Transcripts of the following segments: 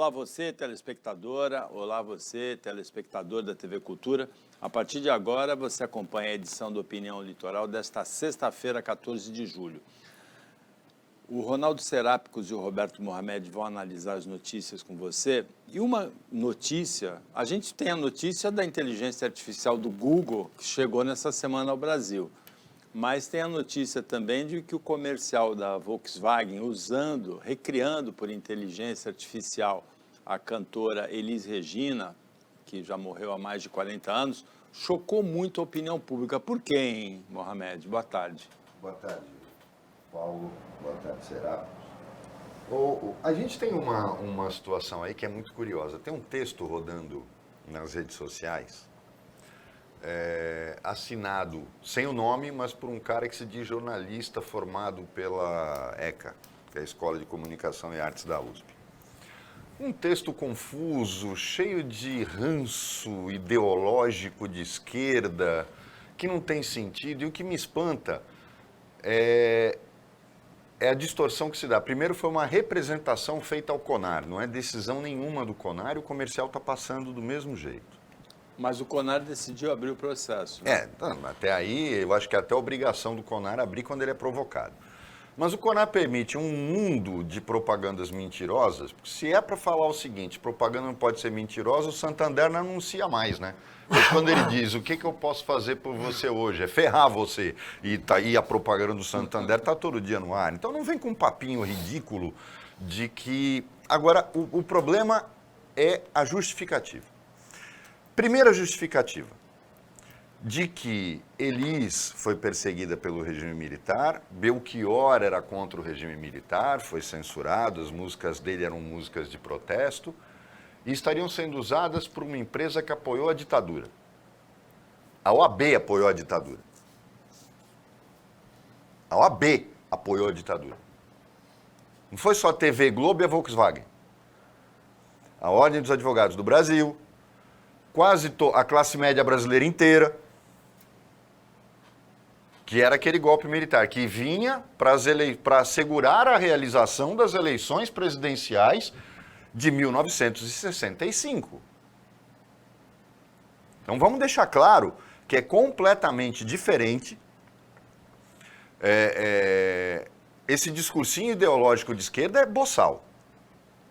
Olá você, telespectadora, olá você, telespectador da TV Cultura. A partir de agora, você acompanha a edição do Opinião Litoral desta sexta-feira, 14 de julho. O Ronaldo Serápicos e o Roberto Mohamed vão analisar as notícias com você. E uma notícia, a gente tem a notícia da inteligência artificial do Google, que chegou nessa semana ao Brasil. Mas tem a notícia também de que o comercial da Volkswagen, recriando por inteligência artificial a cantora Elis Regina, que já morreu há mais de 40 anos, chocou muito a opinião pública. Por quê, hein, Mohamed? Boa tarde. Boa tarde, Paulo. Boa tarde, Serápicos. A gente tem uma situação aí que é muito curiosa. Tem um texto rodando nas redes sociais, assinado, sem o nome, mas por um cara que se diz jornalista formado pela ECA, que é a Escola de Comunicação e Artes da USP. Um texto confuso, cheio de ranço ideológico de esquerda, que não tem sentido. E o que me espanta é a distorção que se dá. Primeiro, foi uma representação feita ao CONAR, não é decisão nenhuma do CONAR, e o comercial está passando do mesmo jeito. Mas o CONAR decidiu abrir o processo. Né? Até aí, eu acho que é até obrigação do CONAR abrir quando ele é provocado. Mas o CONAR permite um mundo de propagandas mentirosas, porque se é para falar o seguinte, propaganda não pode ser mentirosa, o Santander não anuncia mais, né? Porque quando ele diz, o que eu posso fazer por você hoje? É ferrar você. E tá aí a propaganda do Santander, está todo dia no ar. Então não vem com um papinho ridículo de que... Agora, o problema é a justificativa. Primeira justificativa, de que Elis foi perseguida pelo regime militar, Belchior era contra o regime militar, foi censurado, as músicas dele eram músicas de protesto, e estariam sendo usadas por uma empresa que apoiou a ditadura. A OAB apoiou a ditadura. A OAB apoiou a ditadura. Não foi só a TV Globo e a Volkswagen. A Ordem dos Advogados do Brasil, quase a classe média brasileira inteira, que era aquele golpe militar, que vinha para assegurar a realização das eleições presidenciais de 1965. Então vamos deixar claro que é completamente diferente esse discursinho ideológico de esquerda é boçal.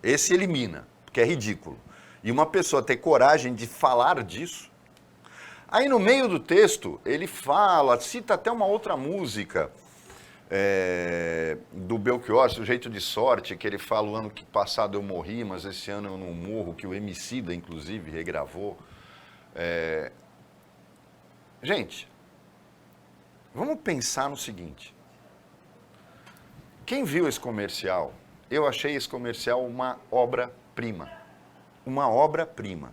Esse elimina, porque é ridículo. E uma pessoa ter coragem de falar disso. Aí no meio do texto, ele cita até uma outra música do Belchior, Sujeito de Sorte, que ele fala: o ano passado eu morri, mas esse ano eu não morro, que o Emicida, inclusive, regravou. Gente, vamos pensar no seguinte. Quem viu esse comercial, eu achei esse comercial uma obra-prima. Uma obra-prima.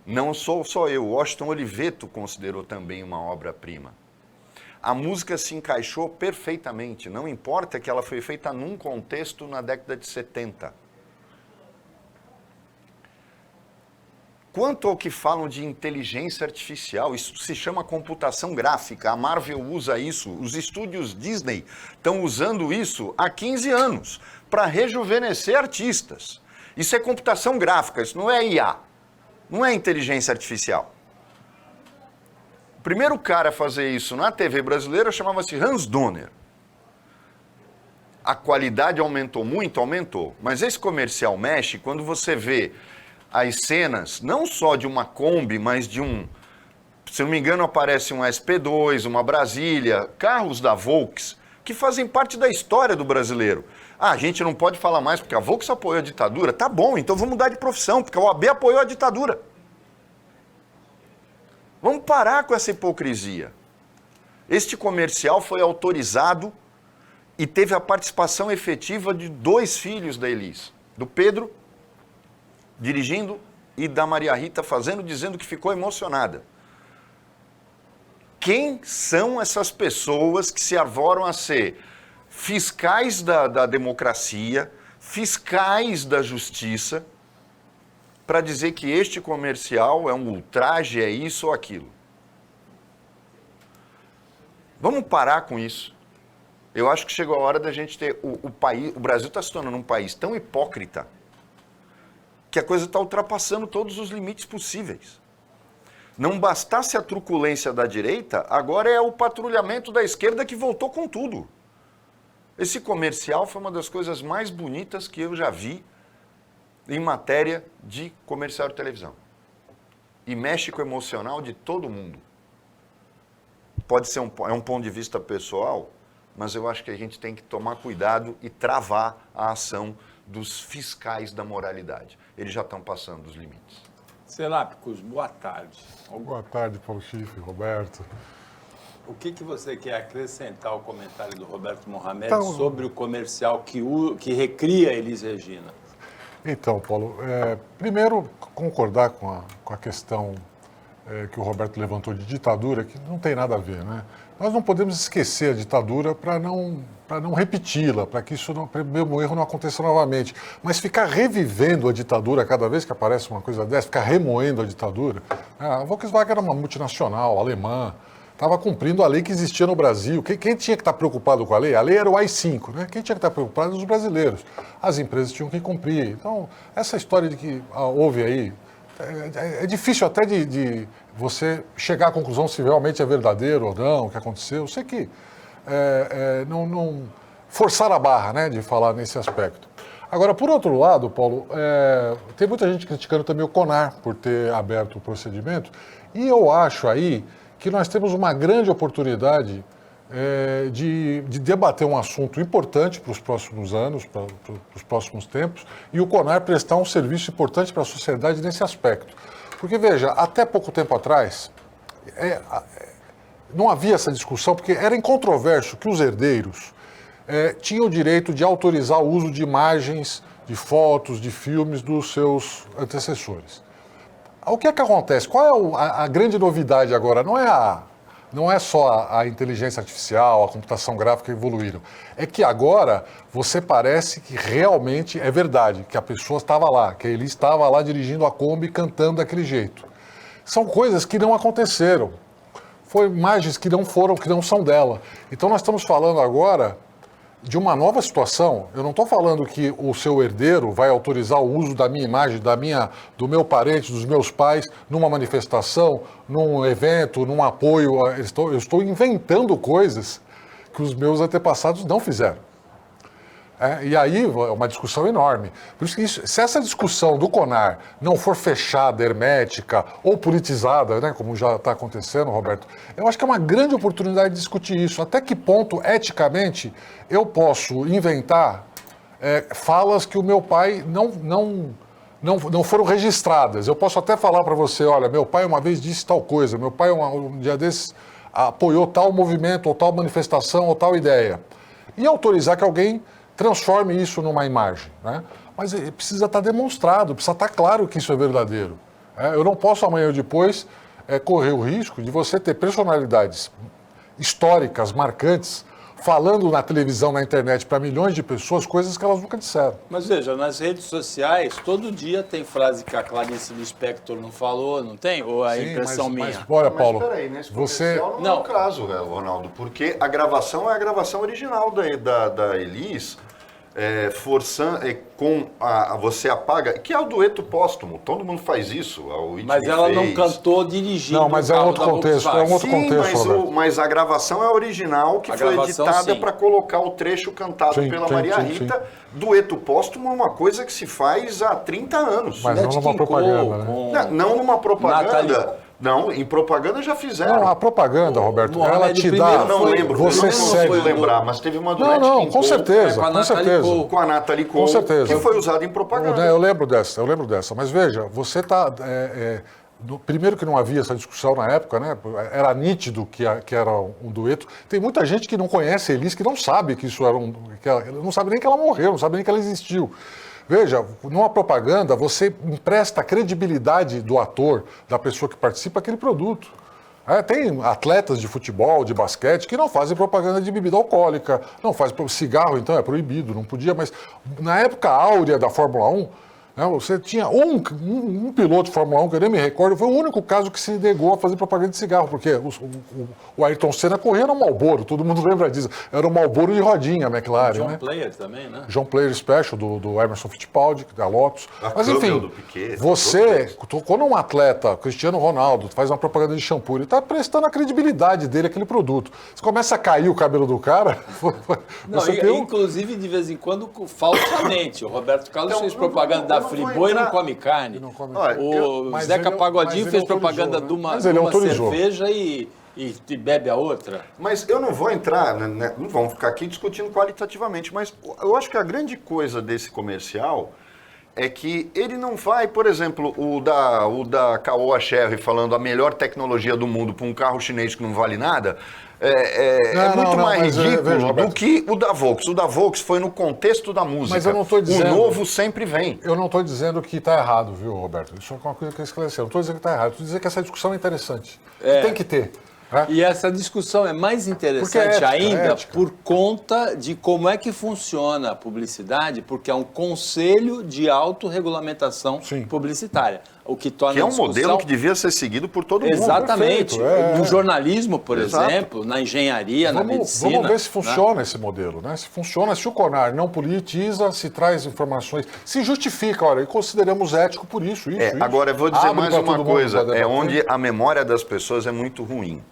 Não sou só eu, Washington Oliveto considerou também uma obra-prima. A música se encaixou perfeitamente, não importa que ela foi feita num contexto na década de 70. Quanto ao que falam de inteligência artificial, isso se chama computação gráfica, a Marvel usa isso, os estúdios Disney estão usando isso há 15 anos para rejuvenescer artistas. Isso é computação gráfica, isso não é IA, não é inteligência artificial. O primeiro cara a fazer isso na TV brasileira chamava-se Hans Donner. A qualidade aumentou muito? Aumentou. Mas esse comercial mexe quando você vê as cenas, não só de uma Kombi, mas de se não me engano, aparece um SP2, uma Brasília, carros da Volks, que fazem parte da história do brasileiro. A gente não pode falar mais porque a Volks apoiou a ditadura. Tá bom, então vamos mudar de profissão, porque a OAB apoiou a ditadura. Vamos parar com essa hipocrisia. Este comercial foi autorizado e teve a participação efetiva de 2 filhos da Elis. Do Pedro, dirigindo, e da Maria Rita fazendo, dizendo que ficou emocionada. Quem são essas pessoas que se arvoram a ser fiscais da democracia, fiscais da justiça, para dizer que este comercial é um ultraje, é isso ou aquilo? Vamos parar com isso. Eu acho que chegou a hora da gente ter o Brasil está se tornando um país tão hipócrita, que a coisa está ultrapassando todos os limites possíveis. Não bastasse a truculência da direita, agora é o patrulhamento da esquerda que voltou com tudo. Esse comercial foi uma das coisas mais bonitas que eu já vi em matéria de comercial de televisão. E mexe com o emocional de todo mundo. Pode ser um ponto de vista pessoal, mas eu acho que a gente tem que tomar cuidado e travar a ação dos fiscais da moralidade. Eles já estão passando dos limites. Serápicos, boa tarde. Boa tarde, Paulo Schiff, Roberto. O que você quer acrescentar ao comentário do Roberto Mohamed Então, sobre o comercial que recria Elis Regina? Então, Paulo, primeiro concordar com a questão que o Roberto levantou de ditadura, que não tem nada a ver, né? Nós não podemos esquecer a ditadura para não repeti-la, para que o mesmo erro não aconteça novamente. Mas ficar revivendo a ditadura cada vez que aparece uma coisa dessa, ficar remoendo a ditadura. A Volkswagen era uma multinacional alemã, estava cumprindo a lei que existia no Brasil. Quem tinha que estar preocupado com a lei? A lei era o AI-5, né? Quem tinha que estar preocupado eram os brasileiros. As empresas tinham que cumprir. Então, essa história de que houve aí, é difícil até de você chegar à conclusão se realmente é verdadeiro ou não, o que aconteceu. Eu sei que não forçar a barra, né, de falar nesse aspecto. Agora, por outro lado, Paulo, tem muita gente criticando também o CONAR por ter aberto o procedimento, e eu acho aí que nós temos uma grande oportunidade de debater um assunto importante para os próximos anos, para os próximos tempos, e o CONAR prestar um serviço importante para a sociedade nesse aspecto. Porque, veja, até pouco tempo atrás, não havia essa discussão, porque era incontroverso que os herdeiros tinham o direito de autorizar o uso de imagens, de fotos, de filmes dos seus antecessores. O que é que acontece? Qual é a grande novidade agora? Não é só a inteligência artificial, a computação gráfica evoluíram. É que agora você parece que realmente é verdade, que a pessoa estava lá, que ele estava lá dirigindo a Kombi cantando daquele jeito. São coisas que não aconteceram. Foram imagens que não são dela. Então nós estamos falando agora de uma nova situação. Eu não estou falando que o seu herdeiro vai autorizar o uso da minha imagem, do meu parente, dos meus pais, numa manifestação, num evento, num apoio. Eu estou inventando coisas que os meus antepassados não fizeram. E aí é uma discussão enorme. Por isso que se essa discussão do CONAR não for fechada, hermética ou politizada, né, como já está acontecendo, Roberto, eu acho que é uma grande oportunidade de discutir isso. Até que ponto, eticamente, eu posso inventar falas que o meu pai não foram registradas. Eu posso até falar para você, olha, meu pai uma vez disse tal coisa, meu pai um dia desses apoiou tal movimento, ou tal manifestação, ou tal ideia. E autorizar que alguém transforme isso numa imagem, né? Mas precisa estar demonstrado, precisa estar claro que isso é verdadeiro. Eu não posso amanhã ou depois correr o risco de você ter personalidades históricas, marcantes, falando na televisão, na internet, para milhões de pessoas, coisas que elas nunca disseram. Mas veja, nas redes sociais, todo dia tem frase que a Clarice Lispector não falou, não tem? Ou é impressão minha? Mas olha, Paulo, mas peraí, nesse você... não é o caso, Ronaldo, porque a gravação é a gravação original da Elis, você apaga, que é o dueto póstumo, todo mundo faz isso. Mas ela não cantou dirigindo. Não, mas é um outro contexto, mas a gravação é original, que foi editada para colocar o trecho cantado pela Maria Rita. Dueto póstumo é uma coisa que se faz há 30 anos. Mas não numa propaganda, né? Não numa propaganda. Não, em propaganda já fizeram. Não, a propaganda, Roberto, ela te dá... Eu não lembro, você não vou lembrar, mas teve uma do com certeza, com a Nathalie Cole, que foi usada em propaganda. Eu lembro dessa. Mas veja, você está... primeiro que não havia essa discussão na época, né? Era nítido que era um dueto. Tem muita gente que não conhece a Elis, que não sabe que isso era não sabe nem que ela morreu, não sabe nem que ela existiu. Veja, numa propaganda, você empresta a credibilidade do ator, da pessoa que participa, àquele produto. Tem atletas de futebol, de basquete, que não fazem propaganda de bebida alcoólica, não fazem cigarro, então é proibido, não podia, mas na época áurea da Fórmula 1, Você tinha um piloto de Fórmula 1, que eu nem me recordo, foi o único caso que se negou a fazer propaganda de cigarro, porque o Ayrton Senna corria no Marlboro, todo mundo lembra disso. Era o Marlboro de rodinha, a McLaren. John né? Player também, né? John Player Special, do Emerson Fittipaldi, da Lotus. Mas Campbell, enfim, do Piquet, quando um atleta, Cristiano Ronaldo, faz uma propaganda de shampoo, ele está prestando a credibilidade dele, aquele produto. Você começa a cair o cabelo do cara... Inclusive, de vez em quando, falsamente. O Roberto Carlos fez propaganda da Friboi e não come carne. O Zeca Pagodinho fez propaganda de uma cerveja e bebe a outra. Mas eu não vou entrar, né, não vamos ficar aqui discutindo qualitativamente, mas eu acho que a grande coisa desse comercial é que ele não vai, por exemplo, o da Caoa Sherry falando a melhor tecnologia do mundo para um carro chinês que não vale nada, é muito mais ridículo do que o da Volks. O da Volks foi no contexto da música. Mas eu não estou dizendo... O novo sempre vem. Eu não estou dizendo que está errado, viu, Roberto? Isso é uma coisa que eu esclareci. Eu não estou dizendo que está errado. Estou dizendo que essa discussão é interessante. Tem que ter. E essa discussão é mais interessante ainda por conta de como é que funciona a publicidade, porque é um conselho de autorregulamentação publicitária. O que torna é um modelo que devia ser seguido por todo mundo. Exatamente. No jornalismo, por exemplo, na engenharia, na medicina. Vamos ver se funciona esse modelo, né? Se funciona, se o CONAR não politiza, se traz informações, se justifica, olha, e consideramos ético por isso. Agora, eu vou dizer mais uma coisa, onde a memória das pessoas é muito ruim.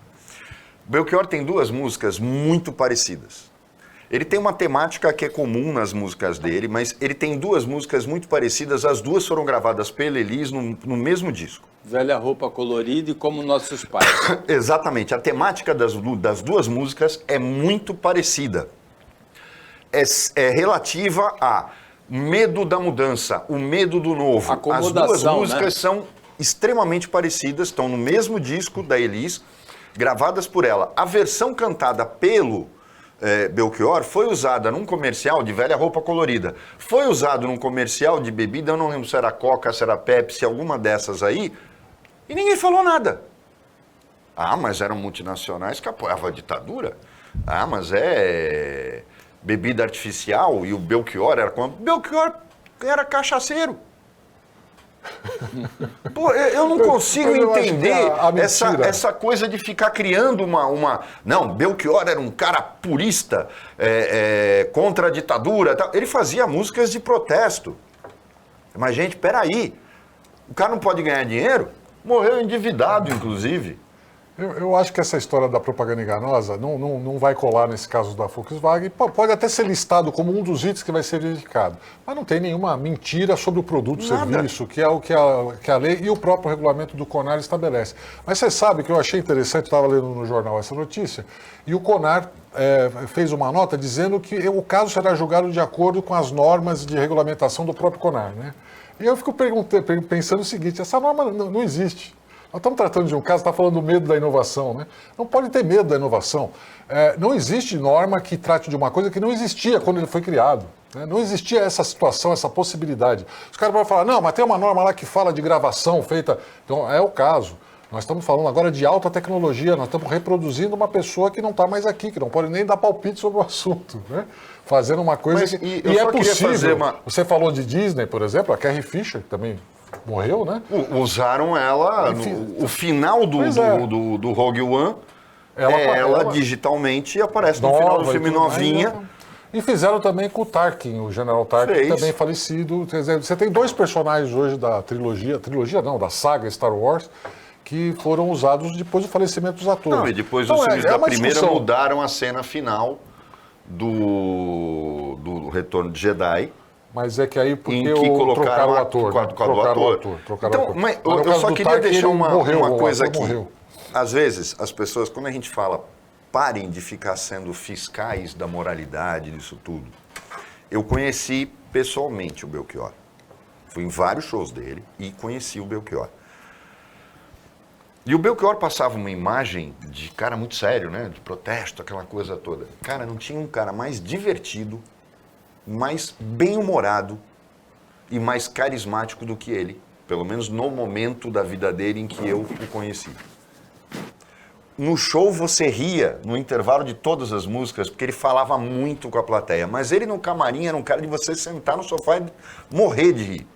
Belchior tem duas músicas muito parecidas. Ele tem uma temática que é comum nas músicas dele, mas ele tem duas músicas muito parecidas, as duas foram gravadas pela Elis no mesmo disco. Velha Roupa Colorida e Como Nossos Pais. Exatamente, a temática das duas músicas é muito parecida. É relativa a medo da mudança, o medo do novo. As duas músicas são extremamente parecidas, estão no mesmo disco da Elis, gravadas por ela. A versão cantada pelo Belchior foi usada num comercial de Velha Roupa Colorida. Foi usado num comercial de bebida, eu não lembro se era Coca, se era Pepsi, alguma dessas aí, e ninguém falou nada. Ah, mas eram multinacionais que apoiavam a ditadura? Ah, mas é bebida artificial e o Belchior era... Belchior era cachaceiro. Pô, eu não consigo entender essa coisa de ficar criando uma... Não, Belchior era um cara purista, contra a ditadura. Tal. Ele fazia músicas de protesto. Mas, gente, peraí. O cara não pode ganhar dinheiro? Morreu endividado, inclusive. Eu acho que essa história da propaganda enganosa não vai colar nesse caso da Volkswagen. Pode até ser listado como um dos itens que vai ser indicado. Mas não tem nenhuma mentira sobre o produto, o serviço, que é o que a lei e o próprio regulamento do CONAR estabelece. Mas você sabe que eu achei interessante, estava lendo no jornal essa notícia, e o CONAR fez uma nota dizendo que o caso será julgado de acordo com as normas de regulamentação do próprio CONAR. Né? E eu fico pensando o seguinte, essa norma não existe. Nós estamos tratando de um caso, está falando do medo da inovação, né? Não pode ter medo da inovação. Não existe norma que trate de uma coisa que não existia quando ele foi criado. Né? Não existia essa situação, essa possibilidade. Os caras vão falar, não, mas tem uma norma lá que fala de gravação feita... Então, é o caso. Nós estamos falando agora de alta tecnologia, nós estamos reproduzindo uma pessoa que não está mais aqui, que não pode nem dar palpite sobre o assunto, né? Fazendo uma coisa... Mas, e é possível. Você falou de Disney, por exemplo, a Carrie Fisher também... Morreu, né? Usaram ela, o final do Rogue One, ela digitalmente aparece no final do filme novinha. E fizeram também com o Tarkin, o General Tarkin, também falecido. Quer dizer, você tem dois personagens hoje da da saga Star Wars, que foram usados depois do falecimento dos atores. Não, e depois os filmes da primeira mudaram a cena final do Retorno de Jedi. Mas é que aí porque trocaram o ator. Mas eu só queria deixar uma coisa aqui. Às vezes, as pessoas, quando a gente fala, parem de ficar sendo fiscais da moralidade disso tudo. Eu conheci pessoalmente o Belchior. Fui em vários shows dele e conheci o Belchior. E o Belchior passava uma imagem de cara muito sério, né? De protesto, aquela coisa toda. Cara, não tinha um cara mais divertido, mais bem-humorado e mais carismático do que ele, pelo menos no momento da vida dele em que eu o conheci. No show você ria, no intervalo de todas as músicas, porque ele falava muito com a plateia, mas ele no camarim era um cara de você sentar no sofá e morrer de rir.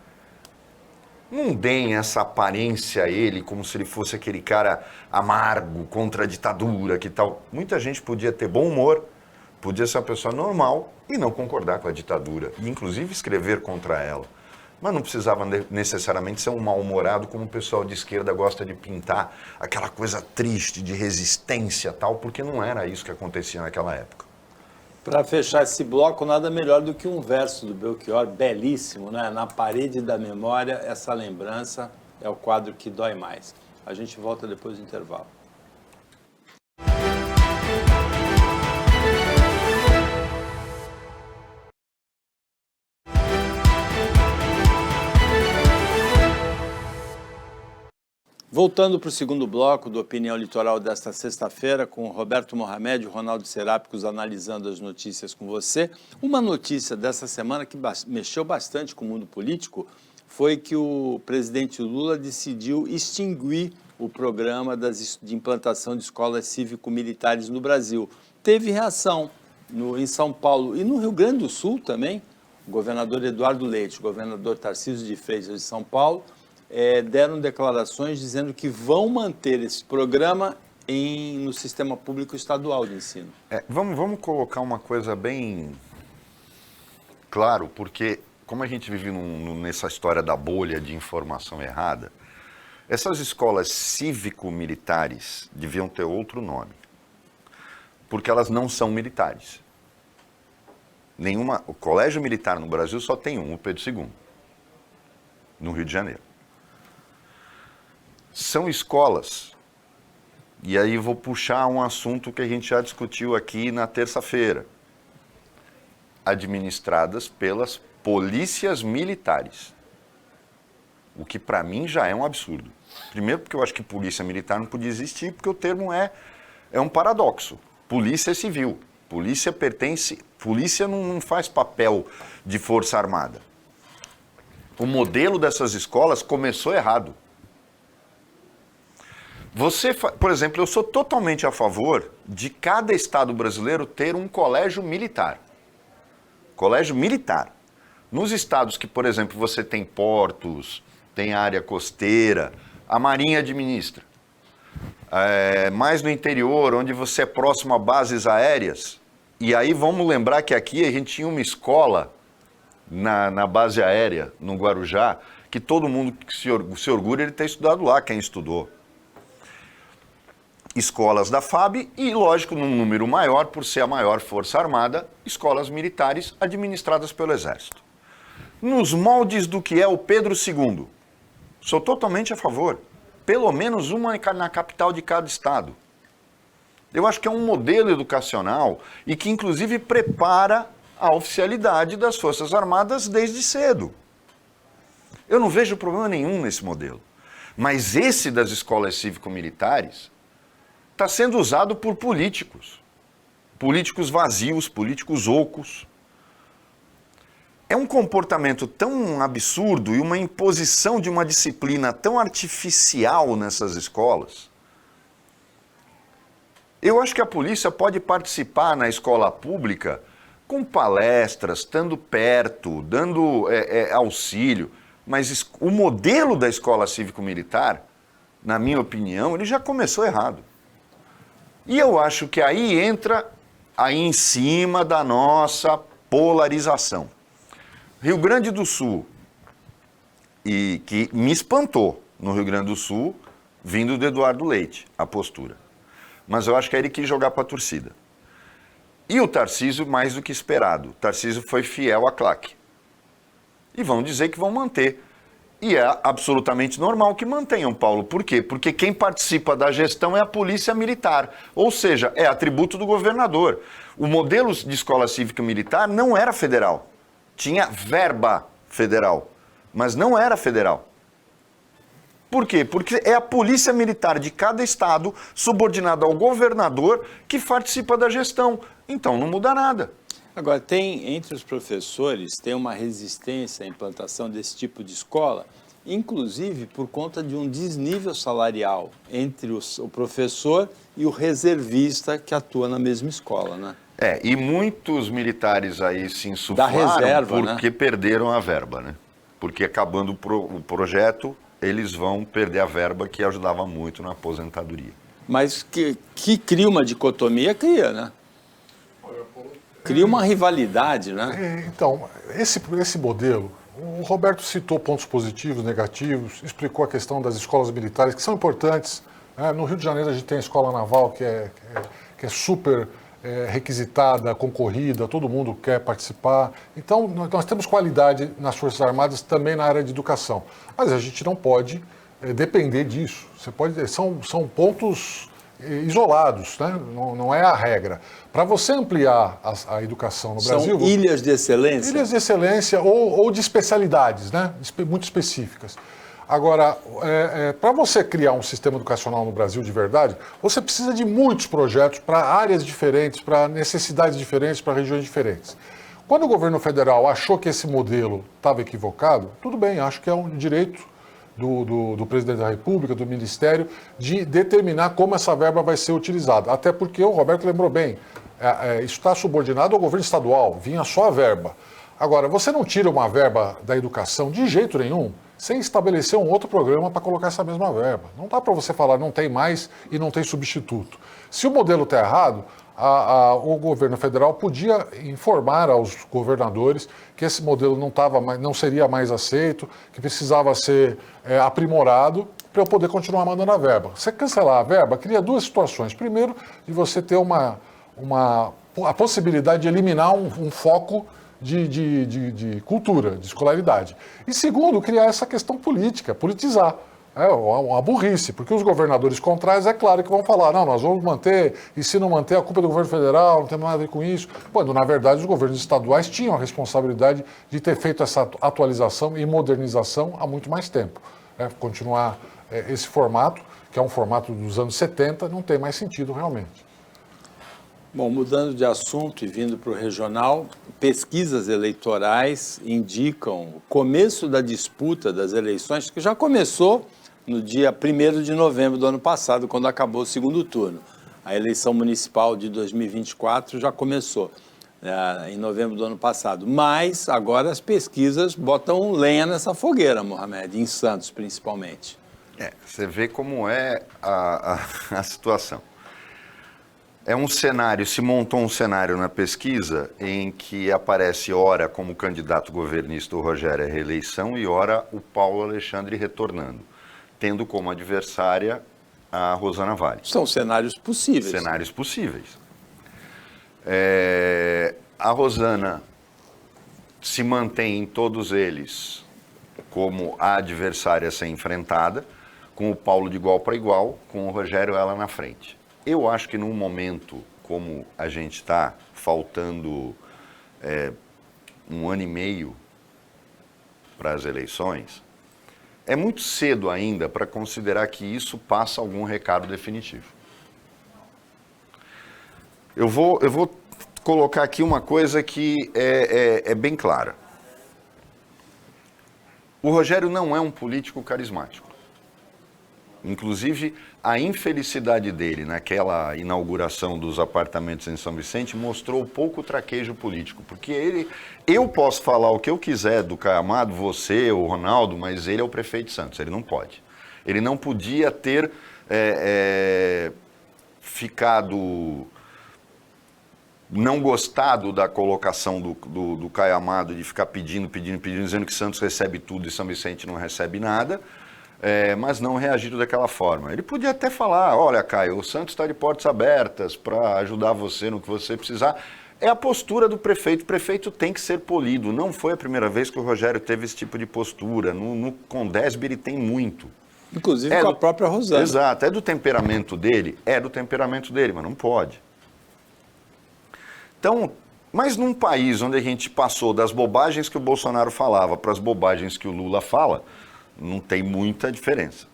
Não deem essa aparência a ele como se ele fosse aquele cara amargo contra a ditadura, que tal. Muita gente podia ter bom humor, podia ser uma pessoa normal e não concordar com a ditadura, e inclusive escrever contra ela. Mas não precisava necessariamente ser um mal-humorado como o pessoal de esquerda gosta de pintar, aquela coisa triste de resistência tal, porque não era isso que acontecia naquela época. Para fechar esse bloco, nada melhor do que um verso do Belchior, belíssimo, né? Na parede da memória, essa lembrança é o quadro que dói mais. A gente volta depois do intervalo. Voltando para o segundo bloco do Opinião Litoral desta sexta-feira, com o Roberto Mohamed e o Ronaldo Serápicos analisando as notícias com você. Uma notícia dessa semana que mexeu bastante com o mundo político foi que o presidente Lula decidiu extinguir o programa de implantação de escolas cívico-militares no Brasil. Teve reação em São Paulo e no Rio Grande do Sul também. O governador Eduardo Leite, o governador Tarcísio de Freitas de São Paulo, deram declarações dizendo que vão manter esse programa no sistema público estadual de ensino. Vamos colocar uma coisa bem claro, porque como a gente vive nessa história da bolha de informação errada, essas escolas cívico-militares deviam ter outro nome, porque elas não são militares. O colégio militar no Brasil só tem um, o Pedro II, no Rio de Janeiro. São escolas, e aí vou puxar um assunto que a gente já discutiu aqui na terça-feira, administradas pelas polícias militares, o que para mim já é um absurdo. Primeiro porque eu acho que polícia militar não podia existir, porque o termo é um paradoxo. Polícia é civil, polícia não faz papel de força armada. O modelo dessas escolas começou errado. Por exemplo, eu sou totalmente a favor de cada estado brasileiro ter um colégio militar. Colégio militar. Nos estados que, por exemplo, você tem portos, tem área costeira, a Marinha administra. Mais no interior, onde você é próximo a bases aéreas. E aí vamos lembrar que aqui a gente tinha uma escola na base aérea, no Guarujá, que todo mundo se orgulha de ter estudado lá, quem estudou. Escolas da FAB e, lógico, num número maior, por ser a maior força armada, escolas militares administradas pelo Exército. Nos moldes do que é o Pedro II, sou totalmente a favor. Pelo menos uma na capital de cada estado. Eu acho que é um modelo educacional e que, inclusive, prepara a oficialidade das Forças Armadas desde cedo. Eu não vejo problema nenhum nesse modelo. Mas esse das escolas cívico-militares está sendo usado por políticos. Políticos vazios, políticos ocos. É um comportamento tão absurdo e uma imposição de uma disciplina tão artificial nessas escolas. Eu acho que a polícia pode participar na escola pública com palestras, estando perto, dando auxílio, mas o modelo da escola cívico-militar, na minha opinião, ele já começou errado. E eu acho que aí entra aí em cima da nossa polarização. Rio Grande do Sul, e que me espantou no Rio Grande do Sul, vindo do Eduardo Leite, a postura. Mas eu acho que aí ele quis jogar para a torcida. E o Tarcísio, mais do que esperado. O Tarcísio foi fiel à claque. E vão dizer que vão manter. E é absolutamente normal que mantenham, Paulo. Por quê? Porque quem participa da gestão é a polícia militar. Ou seja, é atributo do governador. O modelo de escola cívica militar não era federal. Tinha verba federal, mas não era federal. Por quê? Porque é a polícia militar de cada estado, subordinada ao governador, que participa da gestão. Então não muda nada. Agora, entre os professores, tem uma resistência à implantação desse tipo de escola, inclusive por conta de um desnível salarial entre o professor e o reservista que atua na mesma escola, né? E muitos militares aí se insuflaram porque perderam a verba, né? porque acabando o projeto, eles vão perder a verba que ajudava muito na aposentadoria. Mas que cria uma dicotomia, cria, né? Cria uma rivalidade, né? Então, esse modelo, o Roberto citou pontos positivos, negativos, explicou a questão das escolas militares, que são importantes. Né? No Rio de Janeiro a gente tem a escola naval que é super requisitada, concorrida, todo mundo quer participar. Então, nós temos qualidade nas Forças Armadas também na área de educação. Mas a gente não pode depender disso. São pontos isolados, né? Não é a regra. Para você ampliar a educação no Brasil... São ilhas de excelência? Ilhas de excelência ou de especialidades, né? Muito específicas. Agora, para você criar um sistema educacional no Brasil de verdade, você precisa de muitos projetos para áreas diferentes, para necessidades diferentes, para regiões diferentes. Quando o governo federal achou que esse modelo estava equivocado, tudo bem, acho que é um direito do presidente da República, do Ministério, de determinar como essa verba vai ser utilizada. Até porque o Roberto lembrou bem, isso está subordinado ao governo estadual, vinha só a verba. Agora, você não tira uma verba da educação de jeito nenhum, sem estabelecer um outro programa para colocar essa mesma verba. Não dá para você falar não tem mais e não tem substituto. Se o modelo está errado, o governo federal podia informar aos governadores que esse modelo não seria mais aceito, que precisava ser aprimorado para eu poder continuar mandando a verba. Você cancelar a verba cria duas situações. Primeiro, de você ter a possibilidade de eliminar um foco de cultura, de escolaridade. E segundo, criar essa questão política, politizar. É uma burrice, porque os governadores contrários, é claro que vão falar, não, nós vamos manter, e se não manter, a culpa é do governo federal, não tem nada a ver com isso. Quando, na verdade, os governos estaduais tinham a responsabilidade de ter feito essa atualização e modernização há muito mais tempo. Continuar esse formato, que é um formato dos anos 70, não tem mais sentido realmente. Bom, mudando de assunto e vindo para o regional, pesquisas eleitorais indicam o começo da disputa das eleições, que já começou no dia 1º de novembro do ano passado, quando acabou o segundo turno. A eleição municipal de 2024 já começou em novembro do ano passado. Mas agora as pesquisas botam lenha nessa fogueira, Mohamed, em Santos principalmente. Você vê como é a situação. É um cenário, se montou um cenário na pesquisa em que aparece ora como candidato governista o Rogério à reeleição e ora o Paulo Alexandre retornando, tendo como adversária a Rosana Vale. São cenários possíveis. Cenários possíveis. A Rosana se mantém em todos eles como a adversária a ser enfrentada, com o Paulo de igual para igual, com o Rogério ela na frente. Eu acho que num momento como a gente está, faltando 1 ano e meio para as eleições, é muito cedo ainda para considerar que isso passa algum recado definitivo. Eu vou colocar aqui uma coisa que é bem clara. O Rogério não é um político carismático. Inclusive, a infelicidade dele naquela inauguração dos apartamentos em São Vicente mostrou pouco traquejo político, porque eu posso falar o que eu quiser do Caio Amado, você, o Ronaldo, mas ele é o prefeito de Santos, ele não pode. Ele não podia ter ficado não gostado da colocação do Caio Amado, de ficar pedindo, dizendo que Santos recebe tudo e São Vicente não recebe nada, mas não reagiram daquela forma. Ele podia até falar, olha, Caio, o Santos está de portas abertas para ajudar você no que você precisar. É a postura do prefeito. O prefeito tem que ser polido. Não foi a primeira vez que o Rogério teve esse tipo de postura. No Condesb ele tem muito. Inclusive com a própria Rosana. Exato. É do temperamento dele? É do temperamento dele, mas não pode. Então, mas num país onde a gente passou das bobagens que o Bolsonaro falava para as bobagens que o Lula fala, não tem muita diferença.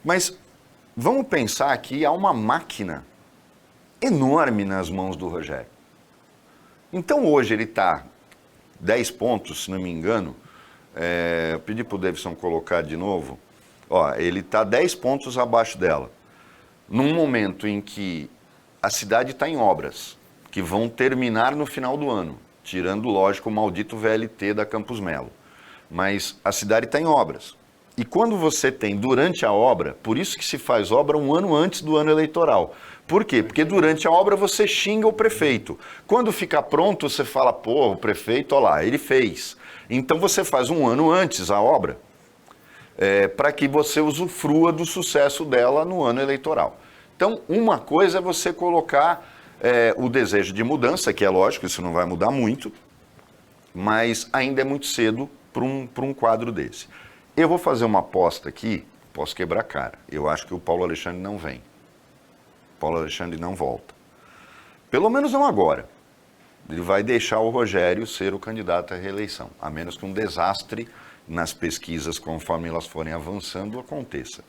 Mas vamos pensar que há uma máquina enorme nas mãos do Rogério. Então hoje ele está 10 pontos, se não me engano. Eu pedi para o Davidson colocar de novo. Ele está 10 pontos abaixo dela. Num momento em que a cidade está em obras, que vão terminar no final do ano, tirando, lógico, o maldito VLT da Campos Melo. mas a cidade está em obras. E quando você tem durante a obra, por isso que se faz obra um ano antes do ano eleitoral. Por quê? Porque durante a obra você xinga o prefeito. Quando fica pronto, você fala, pô, o prefeito, olha lá, ele fez. Então você faz um ano antes a obra, para que você usufrua do sucesso dela no ano eleitoral. Então, uma coisa é você colocar o desejo de mudança, que é lógico, isso não vai mudar muito, mas ainda é muito cedo para um quadro desse. Eu vou fazer uma aposta aqui, posso quebrar a cara. Eu acho que o Paulo Alexandre não vem. Paulo Alexandre não volta. Pelo menos não agora. Ele vai deixar o Rogério ser o candidato à reeleição, a menos que um desastre nas pesquisas, conforme elas forem avançando, aconteça.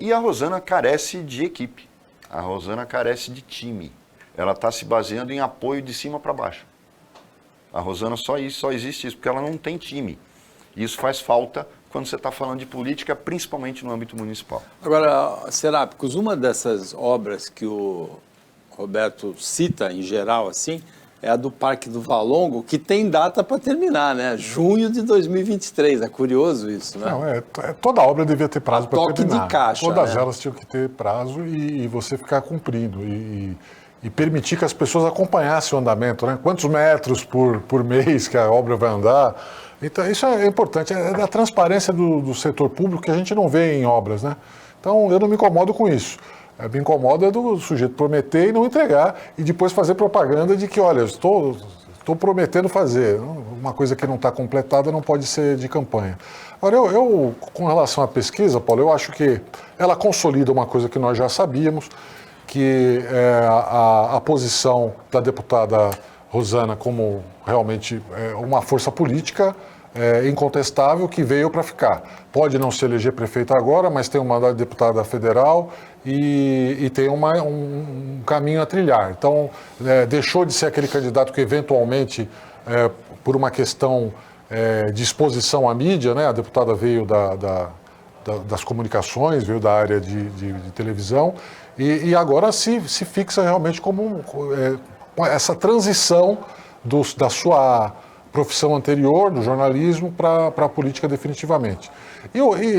E a Rosana carece de equipe. A Rosana carece de time. Ela está se baseando em apoio de cima para baixo. A Rosana só existe isso, porque ela não tem time. Isso faz falta quando você está falando de política, principalmente no âmbito municipal. Agora, Serápicos, uma dessas obras que o Roberto cita, em geral, assim, é a do Parque do Valongo, que tem data para terminar, né? Junho de 2023. É curioso isso, né? Não, toda obra devia ter prazo para terminar. Toque de caixa, todas né? elas tinham que ter prazo e você ficar cumprindo. E permitir que as pessoas acompanhassem o andamento, né? Quantos metros por mês que a obra vai andar. Então, isso é importante. É da transparência do setor público que a gente não vê em obras, né? Então, eu não me incomodo com isso. Me incomoda do sujeito prometer e não entregar e depois fazer propaganda de que, olha, estou prometendo fazer. Uma coisa que não está completada não pode ser de campanha. Agora, eu, com relação à pesquisa, Paulo, eu acho que ela consolida uma coisa que nós já sabíamos, que é a posição da deputada Rosana como realmente uma força política incontestável que veio para ficar. Pode não se eleger prefeita agora, mas tem um mandato de deputada federal e tem um caminho a trilhar. Então, deixou de ser aquele candidato que eventualmente, por uma questão de exposição à mídia, né, a deputada veio das comunicações, veio da área de televisão, e agora se fixa realmente como essa transição da sua profissão anterior, do jornalismo, para a política definitivamente.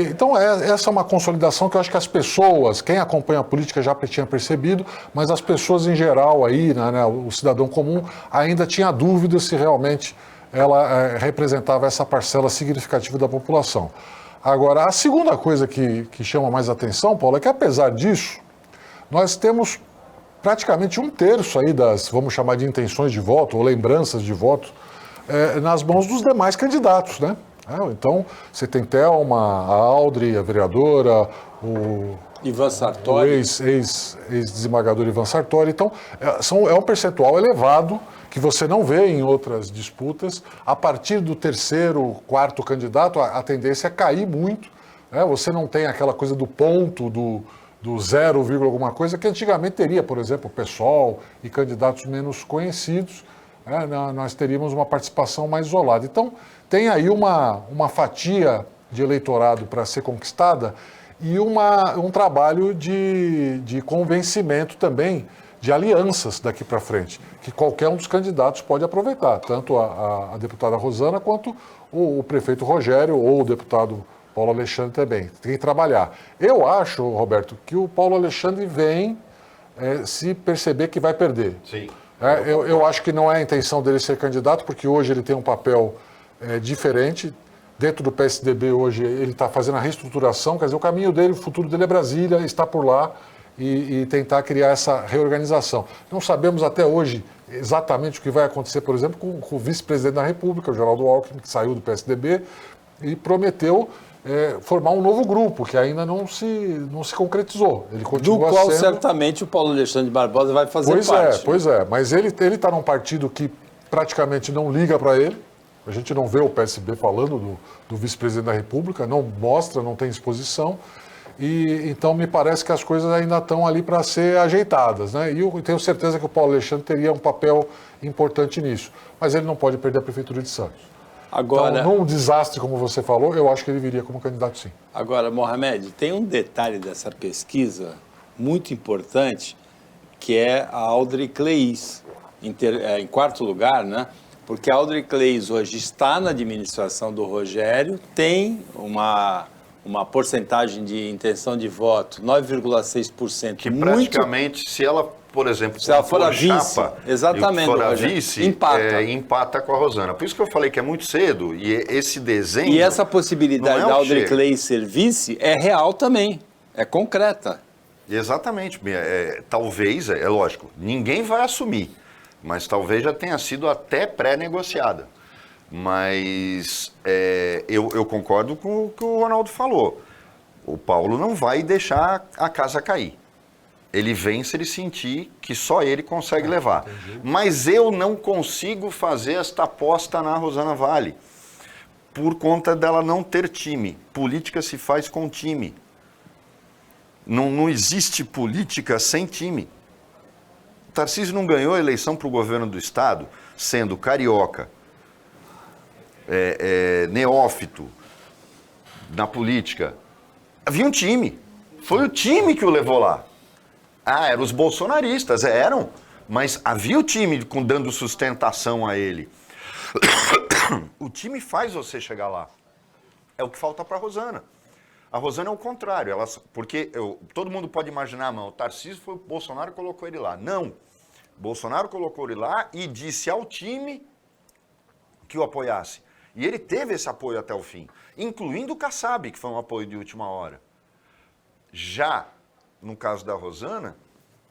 Então, essa é uma consolidação que eu acho que as pessoas, quem acompanha a política já tinha percebido, mas as pessoas em geral, aí, né, o cidadão comum, ainda tinha dúvidas se realmente ela representava essa parcela significativa da população. Agora, a segunda coisa que chama mais atenção, Paulo, é que apesar disso, nós temos praticamente 1/3 aí das, vamos chamar de intenções de voto, ou lembranças de voto, nas mãos dos demais candidatos, né? Então, você tem Thelma, a Aldri, a vereadora, o Ivan Sartori. O ex-desembargador Ivan Sartori. Então, é um percentual elevado que você não vê em outras disputas. A partir do terceiro, quarto candidato, a tendência é cair muito. Né? Você não tem aquela coisa do ponto, do 0, alguma coisa, que antigamente teria, por exemplo, o PSOL e candidatos menos conhecidos. Nós teríamos uma participação mais isolada. Então, tem aí uma fatia de eleitorado para ser conquistada e um trabalho de convencimento também, de alianças daqui para frente, que qualquer um dos candidatos pode aproveitar, tanto a deputada Rosana quanto o prefeito Rogério ou o deputado Paulo Alexandre também. Tem que trabalhar. Eu acho, Roberto, que o Paulo Alexandre vem se perceber que vai perder. Sim. Eu acho que não é a intenção dele ser candidato, porque hoje ele tem um papel diferente. Dentro do PSDB hoje ele está fazendo a reestruturação, quer dizer, o caminho dele, o futuro dele é Brasília, está por lá e tentar criar essa reorganização. Não sabemos até hoje exatamente o que vai acontecer, por exemplo, com o vice-presidente da República, o Geraldo Alckmin, que saiu do PSDB e prometeu formar um novo grupo, que ainda não se concretizou. Ele continua do qual sendo... certamente o Paulo Alexandre Barbosa vai fazer parte. Pois é, mas ele está num partido que praticamente não liga para ele. A gente não vê o PSB falando do vice-presidente da República, não mostra, não tem exposição. E então me parece que as coisas ainda estão ali para ser ajeitadas, né? E eu tenho certeza que o Paulo Alexandre teria um papel importante nisso. Mas ele não pode perder a Prefeitura de Santos. Agora, então, num desastre, como você falou, eu acho que ele viria como candidato, sim. Agora, Mohamed, tem um detalhe dessa pesquisa muito importante, que é a Aldri Cleis, em quarto lugar, né? Porque a Audrey Clays hoje está na administração do Rogério, tem uma porcentagem de intenção de voto, 9,6%. Que praticamente, se ela, por exemplo, se ela for a vice, chapa, exatamente, for a Rogério, vice, empata com a Rosana. Por isso que eu falei que é muito cedo, e esse desenho... E essa possibilidade da Audrey Clays ser vice é real também, é concreta. Exatamente. Talvez, é lógico, ninguém vai assumir, mas talvez já tenha sido até pré-negociada. Mas eu concordo com o que o Ronaldo falou. O Paulo não vai deixar a casa cair. Ele vem se ele sentir que só ele consegue levar. Mas eu não consigo fazer esta aposta na Rosana Vale, por conta dela não ter time. Política se faz com time. Não existe política sem time. O Tarcísio não ganhou a eleição para o governo do Estado sendo carioca, neófito na política. Havia um time. Foi o time que o levou lá. Eram os bolsonaristas, eram. Mas havia o time dando sustentação a ele. O time faz você chegar lá. É o que falta para a Rosana. A Rosana é o contrário, porque todo mundo pode imaginar, o Tarcísio foi o Bolsonaro que colocou ele lá. Não, Bolsonaro colocou ele lá e disse ao time que o apoiasse. E ele teve esse apoio até o fim, incluindo o Kassab, que foi um apoio de última hora. Já no caso da Rosana,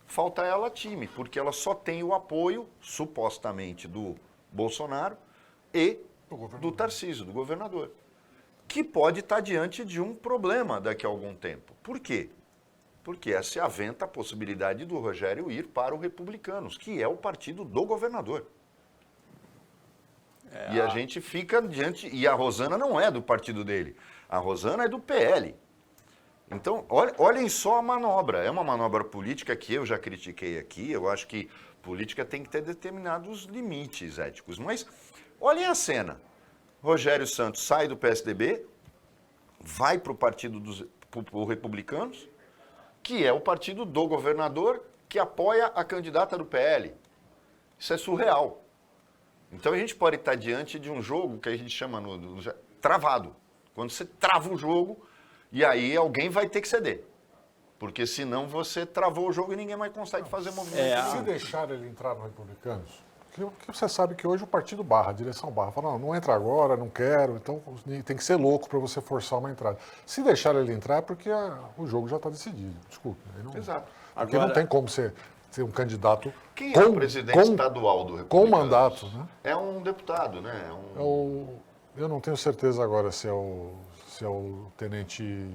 falta ela time, porque ela só tem o apoio, supostamente, do Bolsonaro e do Tarcísio, do governador, que pode estar diante de um problema daqui a algum tempo. Por quê? Porque se aventa a possibilidade do Rogério ir para o Republicanos, que é o partido do governador. E a gente fica diante... E a Rosana não é do partido dele. A Rosana é do PL. Então, olhem só a manobra. É uma manobra política que eu já critiquei aqui. Eu acho que política tem que ter determinados limites éticos. Mas olhem a cena. Rogério Santos sai do PSDB, vai para o partido dos Republicanos, que é o partido do governador que apoia a candidata do PL. Isso é surreal. Então a gente pode estar diante de um jogo que a gente chama travado. Quando você trava o jogo, e aí alguém vai ter que ceder. Porque senão você travou o jogo e ninguém mais consegue fazer movimento. Se deixar ele entrar no Republicanos... Porque você sabe que hoje o partido barra, a direção barra, fala, não entra agora, não quero, então tem que ser louco para você forçar uma entrada. Se deixar ele entrar é porque o jogo já está decidido, desculpe. Exato. Porque não tem como ser um candidato Quem é o presidente estadual do Republicanos? Com mandato, né? É um deputado, né? Eu não tenho certeza agora se é o tenente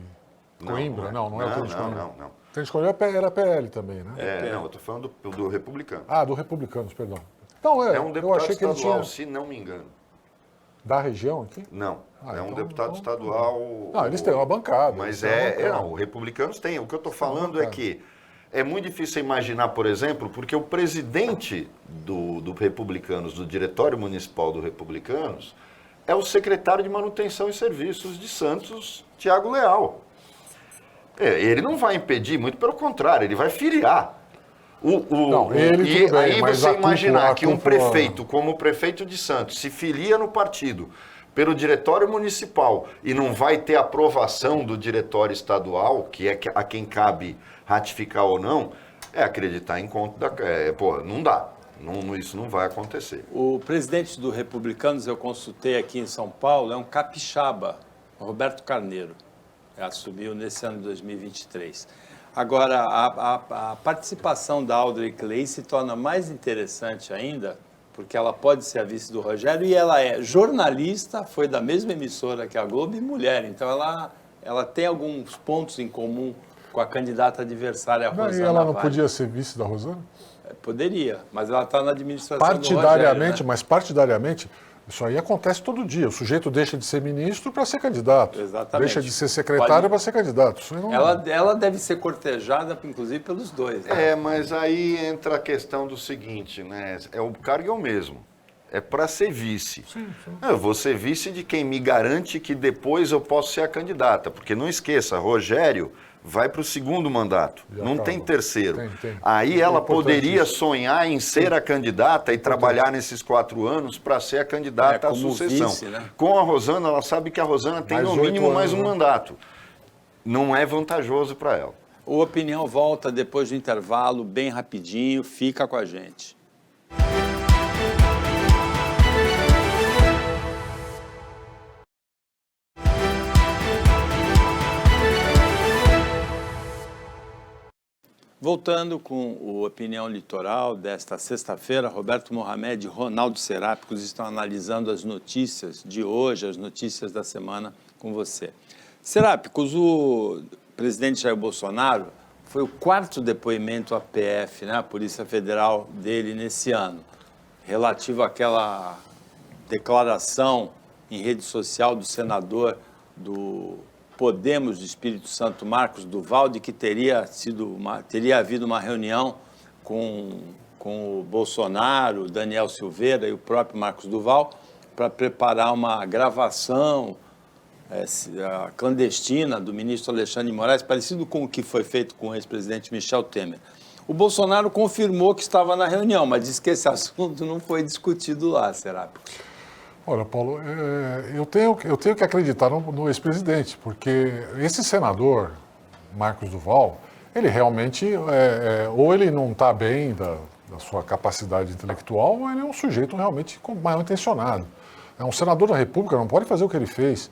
Coimbra. Não é o tenente Coimbra. Não. O tenente Coimbra era PL também, né? Eu estou falando do Republicano. Do Republicanos, perdão. Então, é um deputado eu achei que estadual, ele tinha... se não me engano. Da região aqui? Não, um deputado estadual... Não, eles têm uma bancada. Mas o Republicanos tem. O que eu estou falando é que é muito difícil imaginar, por exemplo, porque o presidente do Republicanos, do Diretório Municipal do Republicanos, é o secretário de Manutenção e Serviços de Santos, Tiago Leal. Ele não vai impedir, muito pelo contrário, ele vai filiar. Aí você imaginar que um prefeito, como o prefeito de Santos, se filia no partido pelo diretório municipal e não vai ter aprovação do diretório estadual, que é a quem cabe ratificar ou não, é acreditar em conta da... não dá. Isso não vai acontecer. O presidente do Republicanos, eu consultei aqui em São Paulo, é um capixaba, Roberto Carneiro. Assumiu nesse ano de 2023. Agora, a participação da Audrey Clays se torna mais interessante ainda, porque ela pode ser a vice do Rogério e ela é jornalista, foi da mesma emissora que a Globo e mulher. Então, ela tem alguns pontos em comum com a candidata adversária, a Rosana. E ela não Vale. podia ser vice da Rosana? Poderia, mas ela está na administração do Rogério. Partidariamente, mas partidariamente... Isso aí acontece todo dia. O sujeito deixa de ser ministro para ser candidato. Exatamente. Deixa de ser secretário para ser candidato. Isso não... ela deve ser cortejada, inclusive, pelos dois. Né? Mas aí entra a questão do seguinte, né? O cargo é o mesmo. É para ser vice. Sim. Eu vou ser vice de quem me garante que depois eu posso ser a candidata. Porque não esqueça, Rogério vai para o segundo mandato, E não acaba. tem terceiro. Tem. Aí ela poderia Importantíssimo. sonhar em ser a candidata e trabalhar nesses 4 anos para ser a candidata à como sucessão. vice, né? Com a Rosana, ela sabe que a Rosana tem Mais no 8 mínimo mais anos, um né? mandato. Não é vantajoso para ela. O Opinião volta depois do intervalo, bem rapidinho, fica com a gente. Voltando com o Opinião Litoral desta sexta-feira, Roberto Mohamed e Ronaldo Serápicos estão analisando as notícias de hoje, as notícias da semana com você. Serápicos, o presidente Jair Bolsonaro foi o 4º depoimento à PF, né, a Polícia Federal dele nesse ano, relativo àquela declaração em rede social do senador do Podemos do Espírito Santo, Marcos Duval, de que teria havido uma reunião com o Bolsonaro, Daniel Silveira e o próprio Marcos Duval para preparar uma gravação clandestina do ministro Alexandre de Moraes, parecido com o que foi feito com o ex-presidente Michel Temer. O Bolsonaro confirmou que estava na reunião, mas disse que esse assunto não foi discutido lá, Serápicos. Olha, Paulo, eu tenho que acreditar no ex-presidente, porque esse senador, Marcos Duval, ele realmente, ou ele não está bem da sua capacidade intelectual, ou ele é um sujeito realmente mal intencionado. Um senador da República não pode fazer o que ele fez.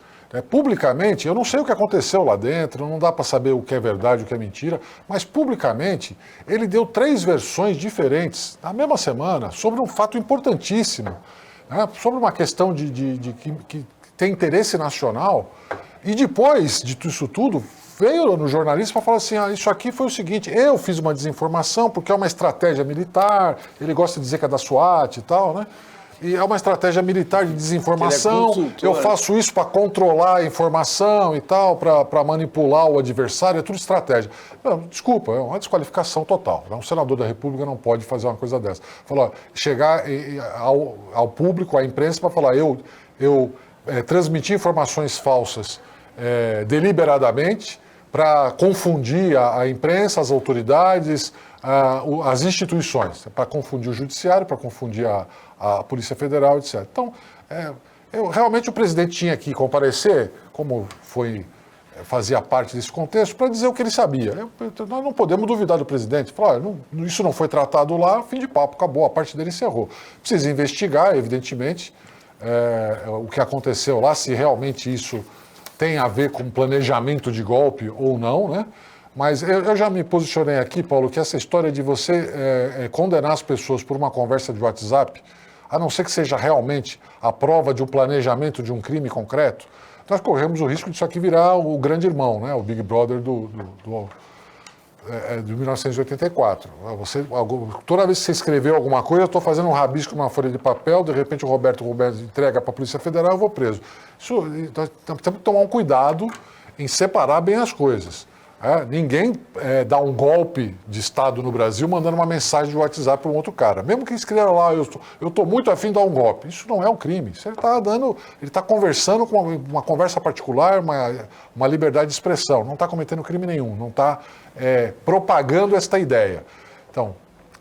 Publicamente, eu não sei o que aconteceu lá dentro, não dá para saber o que é verdade, o que é mentira, mas publicamente ele deu 3 versões diferentes na mesma semana sobre um fato importantíssimo. Sobre uma questão que tem interesse nacional, e depois de isso tudo, veio no jornalista para falar assim, isso aqui foi o seguinte, eu fiz uma desinformação porque é uma estratégia militar, ele gosta de dizer que é da SWAT e tal, né? E é uma estratégia militar de desinformação, eu faço isso para controlar a informação e tal, para manipular o adversário, é tudo estratégia. Não, desculpa, é uma desqualificação total. Um senador da República não pode fazer uma coisa dessa. Falar, chegar ao público, à imprensa, para falar, eu transmiti informações falsas deliberadamente para confundir a imprensa, as autoridades, as instituições, para confundir o judiciário, para confundir a Polícia Federal, etc. Então, realmente o presidente tinha que comparecer, como fazia parte desse contexto, para dizer o que ele sabia. Nós não podemos duvidar do presidente. Falar, isso não foi tratado lá, fim de papo, acabou, a parte dele encerrou. Precisa investigar, evidentemente, o que aconteceu lá, se realmente isso tem a ver com planejamento de golpe ou não, né? Mas eu já me posicionei aqui, Paulo, que essa história de você condenar as pessoas por uma conversa de WhatsApp, a não ser que seja realmente a prova de um planejamento de um crime concreto, nós corremos o risco disso aqui virar o grande irmão, né? O Big Brother de 1984. Toda vez que você escreveu alguma coisa, eu estou fazendo um rabisco numa folha de papel, de repente o Roberto entrega para a Polícia Federal, eu vou preso. Nós temos que tomar um cuidado em separar bem as coisas. Ninguém dá um golpe de Estado no Brasil mandando uma mensagem de WhatsApp para um outro cara. Mesmo que escreva lá, eu estou muito afim de dar um golpe. Isso não é um crime. Isso ele está conversando com uma conversa particular, uma liberdade de expressão. Não está cometendo crime nenhum, não está propagando esta ideia. Então,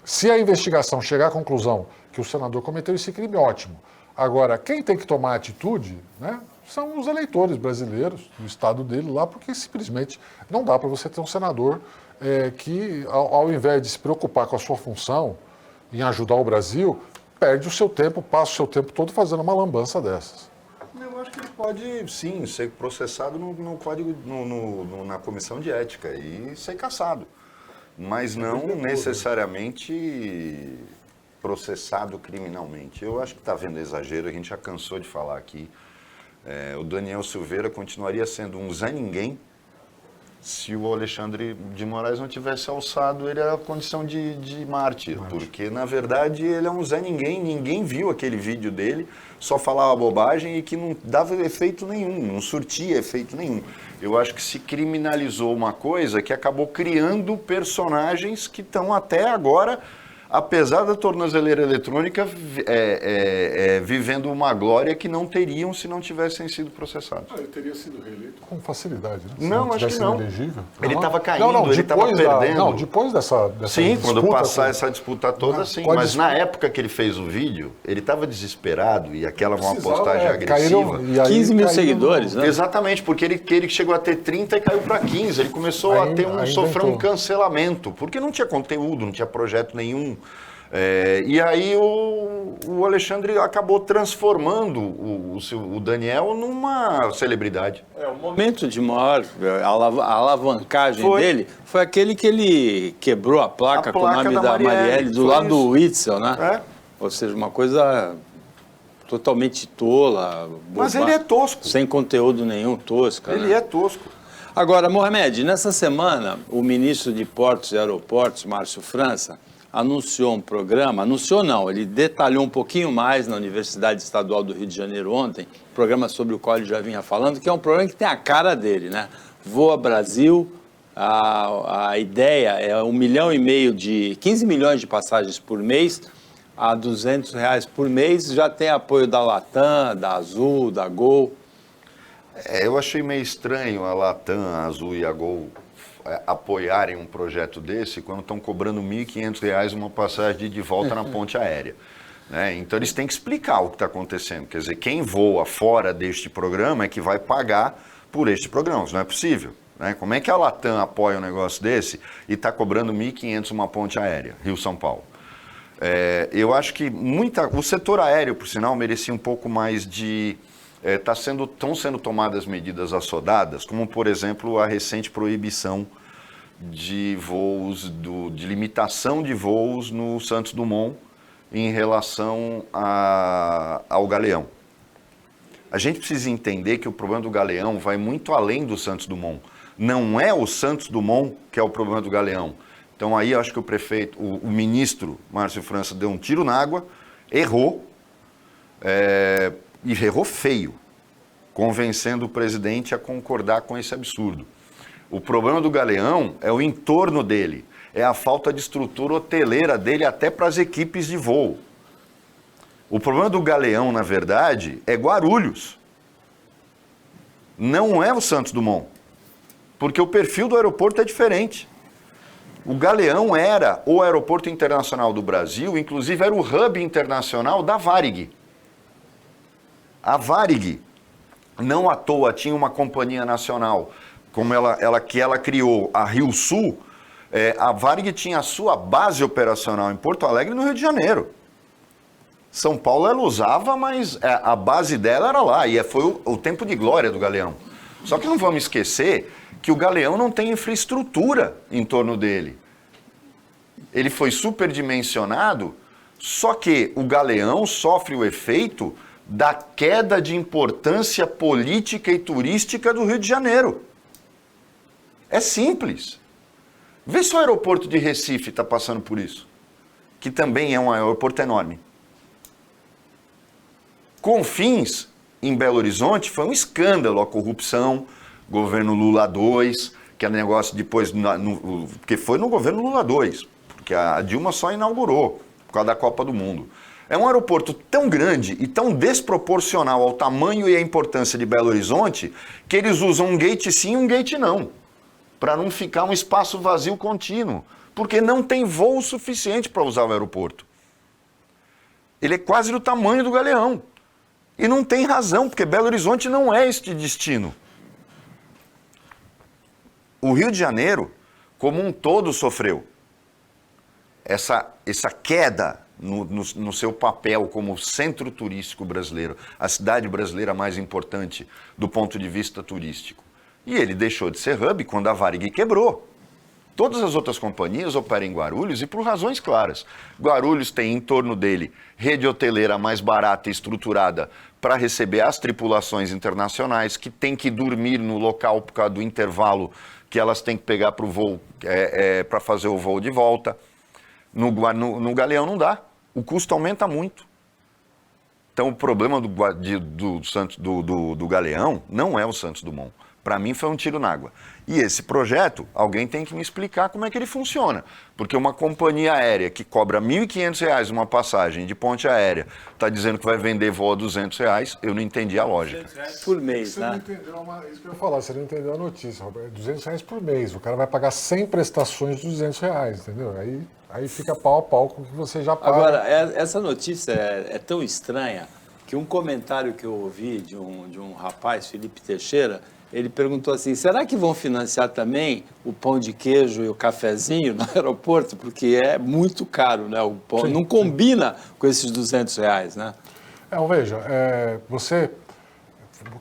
se a investigação chegar à conclusão que o senador cometeu esse crime, ótimo. Agora, quem tem que tomar atitude, né? São os eleitores brasileiros do estado dele lá, porque simplesmente não dá para você ter um senador que, ao invés de se preocupar com a sua função em ajudar o Brasil, perde o seu tempo, passa o seu tempo todo fazendo uma lambança dessas. Eu acho que ele pode, sim, ser processado no código, na comissão de ética e ser cassado, mas não necessariamente processado criminalmente. Eu acho que está havendo exagero, a gente já cansou de falar aqui. O Daniel Silveira continuaria sendo um Zé Ninguém se o Alexandre de Moraes não tivesse alçado ele à condição de mártir, porque na verdade ele é um Zé Ninguém, ninguém viu aquele vídeo dele, só falava bobagem e que não dava efeito nenhum, não surtia efeito nenhum. Eu acho que se criminalizou uma coisa que acabou criando personagens que estão até agora apesar da tornozeleira eletrônica vivendo uma glória que não teriam se não tivessem sido processados. Ele teria sido reeleito com facilidade, né? Não, acho que não. Elegível. Ele estava caindo, ele estava perdendo. Depois dessa sim, disputa, quando passar essa disputa toda, sim. Mas na época que ele fez o vídeo, ele estava desesperado e aquela foi uma postagem agressiva. 15 mil seguidores, né? Exatamente, porque ele chegou a ter 30 e caiu para 15. Ele começou a sofrer um cancelamento, porque não tinha conteúdo, não tinha projeto nenhum. E aí o Alexandre acabou transformando o Daniel numa celebridade. O momento de maior alavancagem dele foi aquele que ele quebrou a placa com o nome da Marielle do lado do Witzel, né? Ou seja, uma coisa totalmente tola. Mas ele é tosco. Sem conteúdo nenhum, tosca. Ele é tosco. Agora, Mohamed, nessa semana, o ministro de Portos e Aeroportos, Márcio França, anunciou um programa, ele detalhou um pouquinho mais na Universidade Estadual do Rio de Janeiro ontem, programa sobre o qual ele já vinha falando, que é um programa que tem a cara dele, né? Voa Brasil, a ideia é 1,5 milhão de 15 milhões de passagens por mês, a R$200 por mês, já tem apoio da Latam, da Azul, da Gol. Eu achei meio estranho a Latam, a Azul e a Gol apoiarem um projeto desse quando estão cobrando R$1.500 uma passagem de volta na ponte aérea. Né? Então eles têm que explicar o que está acontecendo. Quer dizer, quem voa fora deste programa é que vai pagar por este programa. Isso não é possível. Né? Como é que a Latam apoia um negócio desse e está cobrando R$1.500 uma ponte aérea, Rio-São Paulo? Eu acho que o setor aéreo, por sinal, merecia um pouco mais de... Estão sendo tomadas medidas assodadas, como, por exemplo, a recente proibição de voos, de limitação de voos no Santos Dumont em relação ao Galeão. A gente precisa entender que o problema do Galeão vai muito além do Santos Dumont. Não é o Santos Dumont que é o problema do Galeão. Então aí eu acho que o ministro Márcio França deu um tiro na água, errou, e errou feio, convencendo o presidente a concordar com esse absurdo. O problema do Galeão é o entorno dele, é a falta de estrutura hoteleira dele até para as equipes de voo. O problema do Galeão, na verdade, é Guarulhos. Não é o Santos Dumont, porque o perfil do aeroporto é diferente. O Galeão era o aeroporto internacional do Brasil, inclusive era o hub internacional da Varig. A Varig, não à toa, tinha uma companhia nacional, como ela criou a Rio Sul. A Varig tinha a sua base operacional em Porto Alegre, no Rio de Janeiro. São Paulo ela usava, mas a base dela era lá, e foi o tempo de glória do Galeão. Só que não vamos esquecer que o Galeão não tem infraestrutura em torno dele. Ele foi superdimensionado, só que o Galeão sofre o efeito da queda de importância política e turística do Rio de Janeiro. É simples. Vê se o aeroporto de Recife está passando por isso, que também é um aeroporto enorme. Confins, em Belo Horizonte, foi um escândalo a corrupção, governo Lula II, que é negócio depois, porque foi no governo Lula II, porque a Dilma só inaugurou, por causa da Copa do Mundo. É um aeroporto tão grande e tão desproporcional ao tamanho e à importância de Belo Horizonte que eles usam um gate sim e um gate não, para não ficar um espaço vazio contínuo, porque não tem voo suficiente para usar o aeroporto. Ele é quase do tamanho do Galeão. E não tem razão, porque Belo Horizonte não é este destino. O Rio de Janeiro, como um todo, sofreu essa queda no seu papel como centro turístico brasileiro, a cidade brasileira mais importante do ponto de vista turístico. E ele deixou de ser hub quando a Varig quebrou. Todas as outras companhias operam em Guarulhos e por razões claras. Guarulhos tem em torno dele rede hoteleira mais barata e estruturada para receber as tripulações internacionais que têm que dormir no local por causa do intervalo que elas têm que pegar para o voo, para fazer o voo de volta. No Galeão não dá. O custo aumenta muito. Então o problema do Galeão não é o Santos Dumont. Para mim foi um tiro na água. E esse projeto, alguém tem que me explicar como é que ele funciona. Porque uma companhia aérea que cobra R$ 1.500 uma passagem de ponte aérea, está dizendo que vai vender voo a R$ 200, eu não entendi a lógica. R$200 por mês, Você né? não entendeu isso que eu ia falar, você não entendeu a notícia, Roberto. R$200 por mês, o cara vai pagar 100 prestações de R$200, entendeu? Aí fica pau a pau com o que você já paga. Agora, essa notícia é tão estranha que um comentário que eu ouvi de um rapaz, Felipe Teixeira, ele perguntou assim, será que vão financiar também o pão de queijo e o cafezinho no aeroporto? Porque é muito caro, né? O pão Sim, não combina com esses R$200, né? Veja, você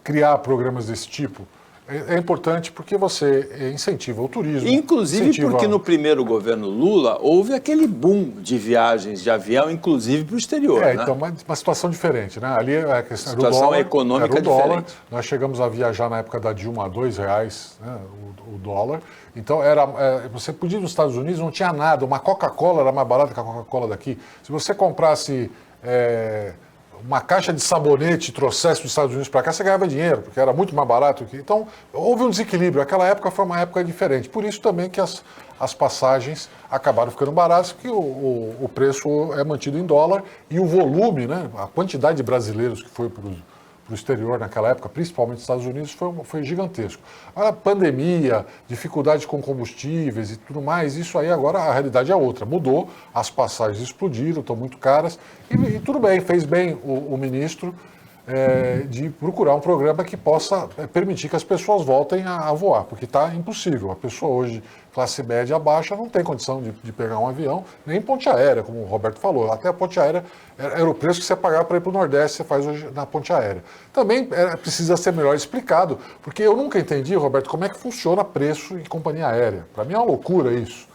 criar programas desse tipo é importante porque você incentiva o turismo. Inclusive porque no primeiro governo Lula houve aquele boom de viagens de avião, inclusive para o exterior, né? Então, uma situação diferente, né? Ali a questão era o Situação dólar, econômica era o dólar. diferente. Nós chegamos a viajar na época da Dilma a R$2, né, o dólar. Então, você podia ir nos Estados Unidos, não tinha nada. Uma Coca-Cola era mais barata que a Coca-Cola daqui. Se você comprasse uma caixa de sabonete e trouxesse dos Estados Unidos para cá, você ganhava dinheiro, porque era muito mais barato aqui. Então, houve um desequilíbrio. Aquela época foi uma época diferente. Por isso também que as passagens acabaram ficando baratas, porque o preço é mantido em dólar e o volume, né, a quantidade de brasileiros que foi para o exterior naquela época, principalmente nos Estados Unidos, foi gigantesco. A pandemia, dificuldade com combustíveis e tudo mais, isso aí agora a realidade é outra. Mudou, as passagens explodiram, estão muito caras e tudo bem, fez bem o ministro de procurar um programa que possa permitir que as pessoas voltem a voar, porque está impossível. A pessoa hoje, classe média baixa, não tem condição de pegar um avião, nem ponte aérea, como o Roberto falou. Até a ponte aérea era o preço que você pagava para ir para o Nordeste, você faz hoje na ponte aérea. Também precisa ser melhor explicado, porque eu nunca entendi, Roberto, como é que funciona preço em companhia aérea. Para mim é uma loucura isso.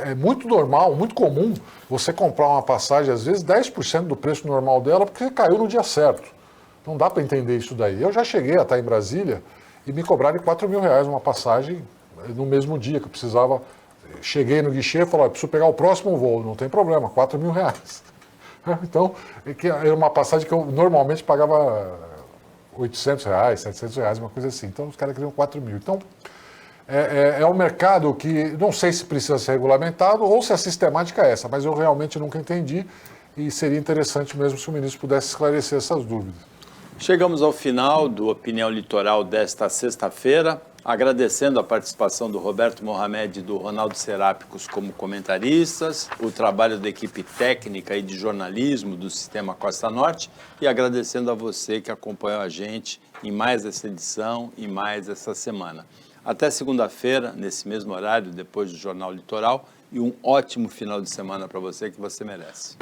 É muito normal, muito comum você comprar uma passagem, às vezes 10% do preço normal dela, porque caiu no dia certo. Não dá para entender isso daí. Eu já cheguei a estar em Brasília e me cobraram R$4.000 uma passagem no mesmo dia que eu precisava. Cheguei no guichê e falei, preciso pegar o próximo voo. Não tem problema, R$4.000. Então, era uma passagem que eu normalmente pagava R$800, R$700, uma coisa assim. Então, os caras queriam 4 mil. Então, é um mercado que não sei se precisa ser regulamentado ou se a sistemática é essa, mas eu realmente nunca entendi e seria interessante mesmo se o ministro pudesse esclarecer essas dúvidas. Chegamos ao final do Opinião Litoral desta sexta-feira, agradecendo a participação do Roberto Mohamed e do Ronaldo Serápicos como comentaristas, o trabalho da equipe técnica e de jornalismo do Sistema Costa Norte e agradecendo a você que acompanhou a gente em mais essa edição e mais essa semana. Até segunda-feira, nesse mesmo horário, depois do Jornal Litoral, e um ótimo final de semana para você que você merece.